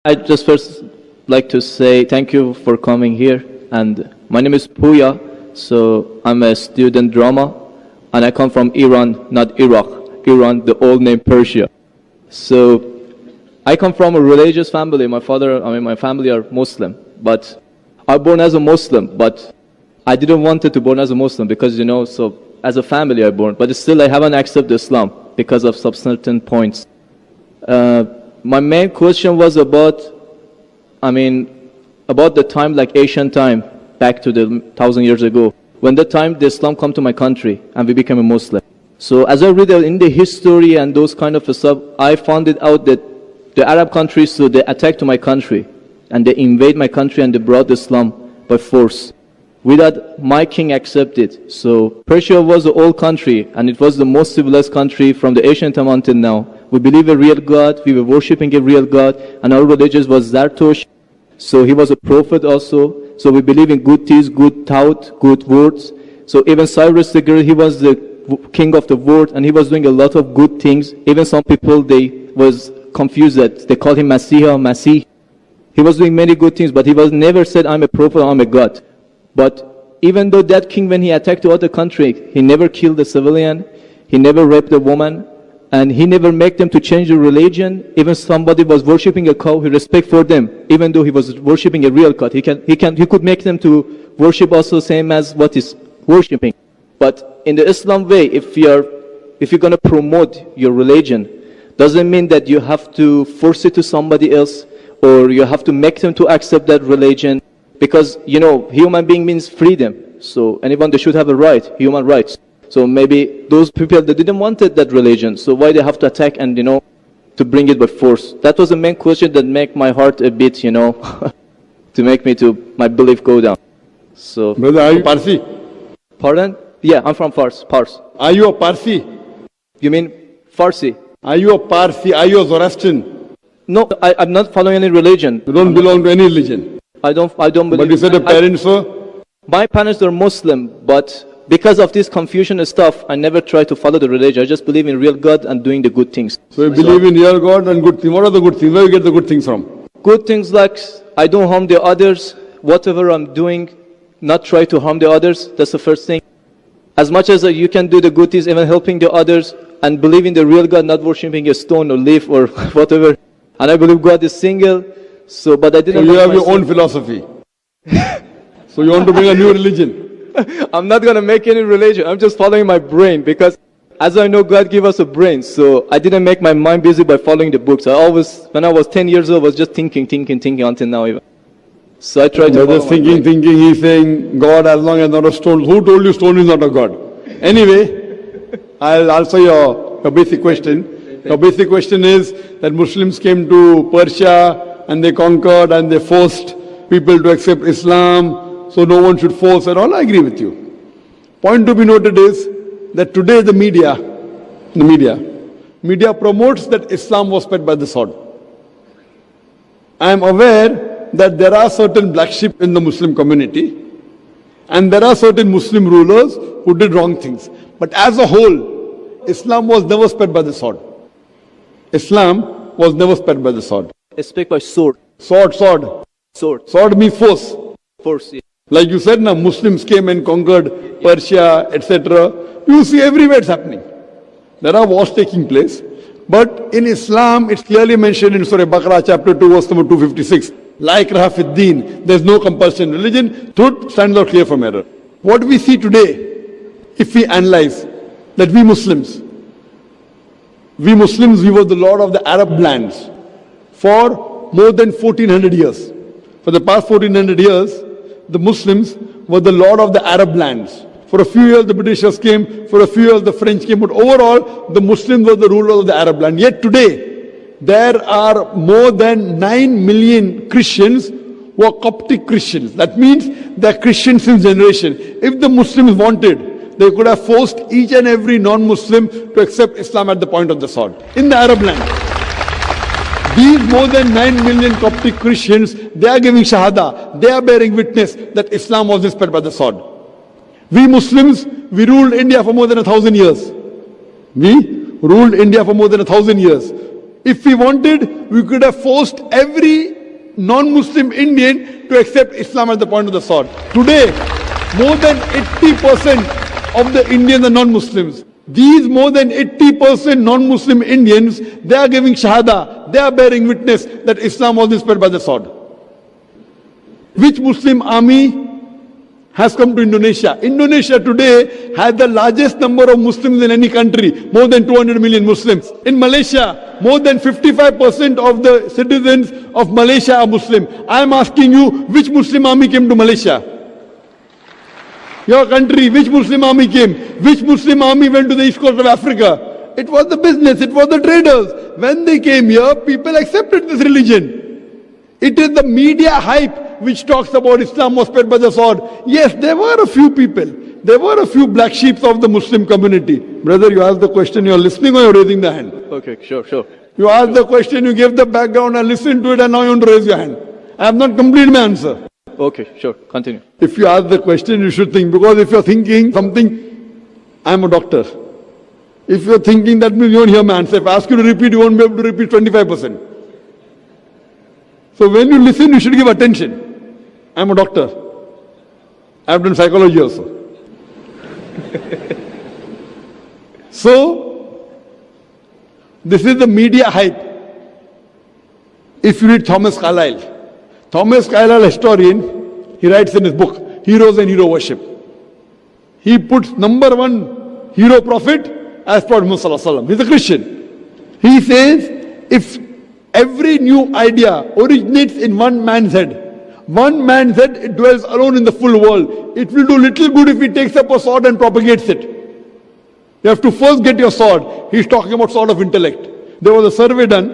I'd just first like to say thank you for coming here. And my name is Puya, so I'm a student drama, and I come from Iran, not Iraq. Iran, the old name Persia. So I come from a religious family. My family are Muslim, but I was born as a Muslim, but I didn't want to born as a Muslim because, so as a family I born, but still I haven't accepted Islam because of some certain points. My main question was about the time, like ancient time, back to the 1,000 years ago, when the time the Islam come to my country and we became a Muslim. So as I read in the history and those kind of stuff, I found it out that the Arab countries, so they attacked my country and they invade my country and they brought Islam by force without my king accepted. So Persia was the old country and it was the most civilized country from the ancient time until now. We believe a real God, we were worshipping a real God, and our religion was Zartosh. So he was a prophet also. So we believe in good deeds, good thought, good words. So even Cyrus the Great, he was the king of the world and he was doing a lot of good things. Even some people, they was confused that they called him Masih. He was doing many good things, but he was never said, I'm a prophet, I'm a God. But even though that king, when he attacked the other country, he never killed a civilian, he never raped a woman, and he never made them to change the religion. Even somebody was worshipping a cow, he respect for them, even though he was worshipping a real God. He could make them to worship also same as what is worshipping. But in the Islam way, if you're going to promote your religion, doesn't mean that you have to force it to somebody else or you have to make them to accept that religion. Because, human being means freedom. So anyone, they should have a right, human rights. So maybe those people, they didn't want that religion. So why they have to attack and, to bring it by force? That was the main question that make my heart a bit, to make me to my belief go down. So. Brother, are you Parsi? Pardon? Yeah, I'm from Fars. Are you a Parsi? You mean Farsi? Are you a Parsi? Are you a Zoroastrian? No, I'm not following any religion. You don't belong to any religion. I don't believe. But you said your parents were? My parents are Muslim, but because of this confusion and stuff, I never try to follow the religion. I just believe in real God and doing the good things. So you believe in real God and good things. What are the good things? Where do you get the good things from? Good things like I don't harm the others. Whatever I'm doing, not try to harm the others. That's the first thing. As much as you can do the good things, even helping the others, and believe in the real God, not worshipping a stone or leaf or whatever. And I believe God is single. So, but I didn't. So you have your own philosophy. So you want to bring a new religion? I'm not going to make any religion. I'm just following my brain because as I know, God gave us a brain. So I didn't make my mind busy by following the books. When I was 10 years old, I was just thinking until now even. So I tried to follow thinking. He's saying God as long as not a stone. Who told you stone is not a God? Anyway, I'll answer your basic question. Your basic question is that Muslims came to Persia and they conquered and they forced people to accept Islam, so no one should force at all. I agree with you. Point to be noted is that today the media promotes that Islam was spread by the sword. I am aware that there are certain black sheep in the Muslim community and there are certain Muslim rulers who did wrong things. But as a whole, Islam was never spread by the sword. Islam was never spread by the sword. Speak by sword. Sword. Sword means force. Force, yeah. Like you said, now Muslims came and conquered Persia, etc. You see everywhere it's happening. There are wars taking place. But in Islam, it's clearly mentioned in Surah Baqarah, chapter 2, verse number 256. La ikraha fid deen. There's no compulsion in religion. Truth stands out clear from error. What we see today, if we analyze, that we Muslims, we were the lord of the Arab lands for more than 1400 years. For the past 1400 years, the Muslims were the lord of the Arab lands. For a few years the Britishers came, for a few years the French came, but overall the Muslims were the rulers of the Arab land. Yet today, there are more than 9 million Christians who are Coptic Christians. That means they are Christians since generation. If the Muslims wanted, they could have forced each and every non-Muslim to accept Islam at the point of the sword in the Arab land. These more than 9 million Coptic Christians, they are giving Shahada, they are bearing witness that Islam was spread by the sword. We Muslims, we ruled India for more than 1,000 years. We ruled India for more than 1,000 years. If we wanted, we could have forced every non-Muslim Indian to accept Islam at the point of the sword. Today, more than 80% of the Indians are non-Muslims. These more than 80% non-Muslim Indians, they are giving shahada, they are bearing witness that Islam was spread by the sword. Which Muslim army has come to Indonesia? Indonesia today has the largest number of Muslims in any country, more than 200 million Muslims. In Malaysia, more than 55% of the citizens of Malaysia are Muslim. I am asking you, which Muslim army came to Malaysia? Your country, which Muslim army came? Which Muslim army went to the east coast of Africa? It was the business, it was the traders. When they came here, people accepted this religion. It is the media hype which talks about Islam was spread by the sword. Yes, there were a few people. There were a few black sheep of the Muslim community. Brother, you asked the question, you are listening or you are raising the hand? Okay, sure. You asked the question, you gave the background, I listened to it and now you want to raise your hand. I have not completed my answer. Okay, sure, continue. If you ask the question, you should think, because if you are thinking something, I am a doctor. If you are thinking, that means you won't hear my answer. If I ask you to repeat, you won't be able to repeat 25%. So when you listen, you should give attention. I am a doctor. I have done psychology also. So, this is the media hype. If you read Thomas Carlyle, historian, he writes in his book, Heroes and Hero Worship. He puts number one hero prophet as Prophet Muhammad Sallallahu Alaihi Wasallam. He's a Christian. He says, if every new idea originates in one man's head, it dwells alone in the full world. It will do little good if he takes up a sword and propagates it. You have to first get your sword. He's talking about sword of intellect. There was a survey done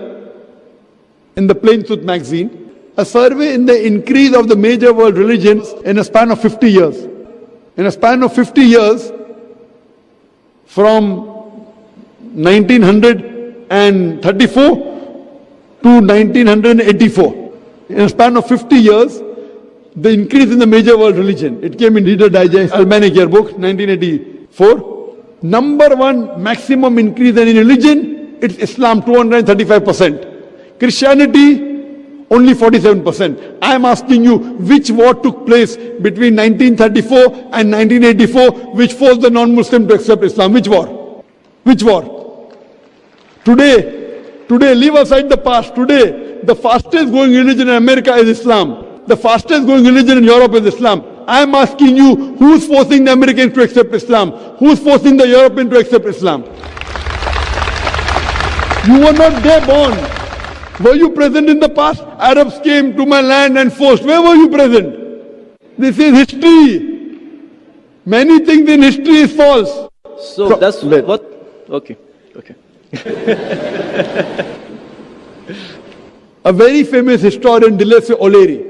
in the Plain Truth magazine. A survey in the increase of the major world religions in a span of 50 years. In a span of 50 years, from 1934 to 1984. In a span of 50 years, the increase in the major world religion. It came in Reader Digest, Almanac Yearbook, 1984. Number one maximum increase in religion, it's Islam, 235%. Christianity, only 47%. I am asking you, which war took place between 1934 and 1984, which forced the non-Muslim to accept Islam? Which war? Which war? Today, leave aside the past. Today, the fastest growing religion in America is Islam. The fastest growing religion in Europe is Islam. I am asking you, who's forcing the Americans to accept Islam? Who's forcing the Europeans to accept Islam? You were not there born. Were you present in the past? Arabs came to my land and forced. Where were you present? This is history. Many things in history is false. So that's what? Okay. A very famous historian, Dilese O'Leary,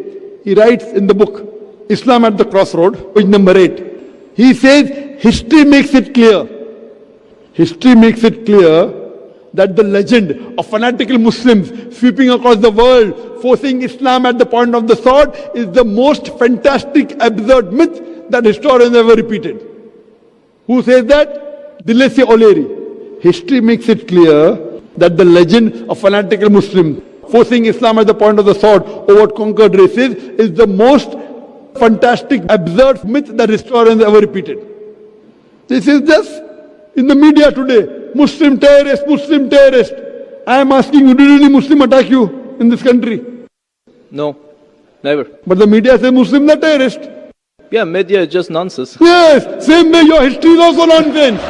he writes in the book, Islam at the Crossroad, page number 8. He says, history makes it clear that the legend of fanatical Muslims sweeping across the world, forcing Islam at the point of the sword, is the most fantastic, absurd myth that historians ever repeated. Who says that? Dilese O'Leary. History makes it clear that the legend of fanatical Muslims forcing Islam at the point of the sword over conquered races is the most fantastic, absurd myth that historians ever repeated. This is just in the media today. Muslim terrorist. I am asking you, did any Muslim attack you in this country? No, never. But the media says Muslims are terrorists. Yeah, media is just nonsense. Yes, same way your history is also nonsense.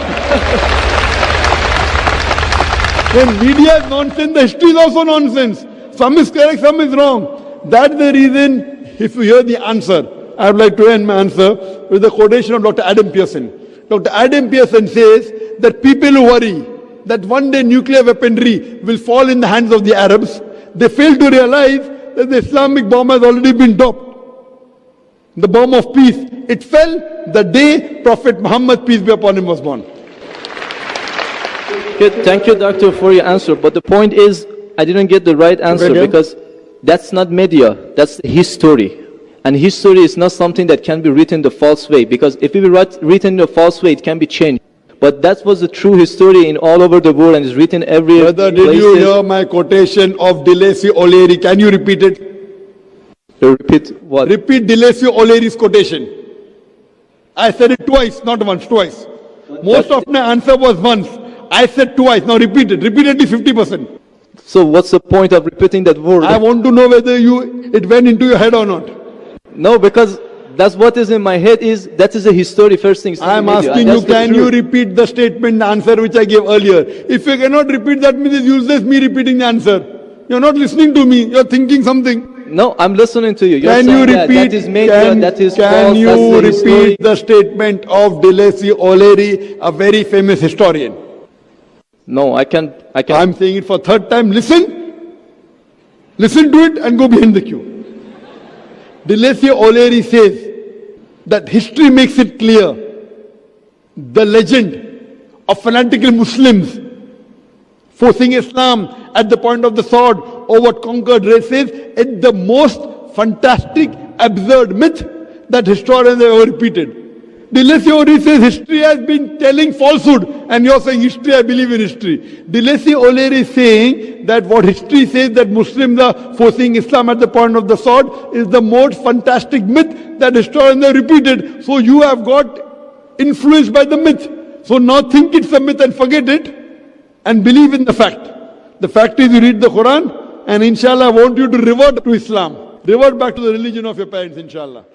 When media is nonsense, the history is also nonsense. Some is correct, some is wrong. That's the reason, if you hear the answer, I would like to end my answer with a quotation of Dr. Adam Pearson. Dr. Adam Pearson says that people who worry that one day nuclear weaponry will fall in the hands of the Arabs, they fail to realize that the Islamic bomb has already been dropped. The bomb of peace. It fell the day Prophet Muhammad, peace be upon him, was born. Good. Thank you, Doctor, for your answer. But the point is, I didn't get the right answer because that's not media, that's history. And history is not something that can be written the false way, because if it be written in a false way, it can be changed. But that was the true history in all over the world and is written everywhere. Brother, did you hear my quotation of Deleuze O'Leary? Can you repeat it? Repeat what? Repeat Deleuze O'Leary's quotation. I said it twice, not once, twice. Most of my answer was once. I said twice. Now repeat it. Repeatedly 50%. So what's the point of repeating that word? I want to know whether it went into your head or not. No, because that's what is in my head that is a history first thing. I am asking you, can you repeat the statement, the answer which I gave earlier? If you cannot repeat, that means it's useless me repeating the answer. You're not listening to me. You're thinking something. No, I'm listening to you. Can you repeat? That is made, that is false. Can you that's the repeat the statement of Deleuze O'Leary, a very famous historian? No, I can't. I'm saying it for third time. Listen to it and go behind the queue. Deleuze O'Leary says that history makes it clear the legend of fanatical Muslims forcing Islam at the point of the sword over conquered races is the most fantastic, absurd myth that historians have ever repeated. Deleuze O'Leary says history has been telling falsehood, and you're saying history, I believe in history. Deleuze O'Leary is saying that what history says that Muslims are forcing Islam at the point of the sword is the most fantastic myth that historians have repeated. So you have got influenced by the myth. So now think it's a myth and forget it and believe in the fact. The fact is you read the Quran, and inshallah I want you to revert to Islam. Revert back to the religion of your parents, inshallah.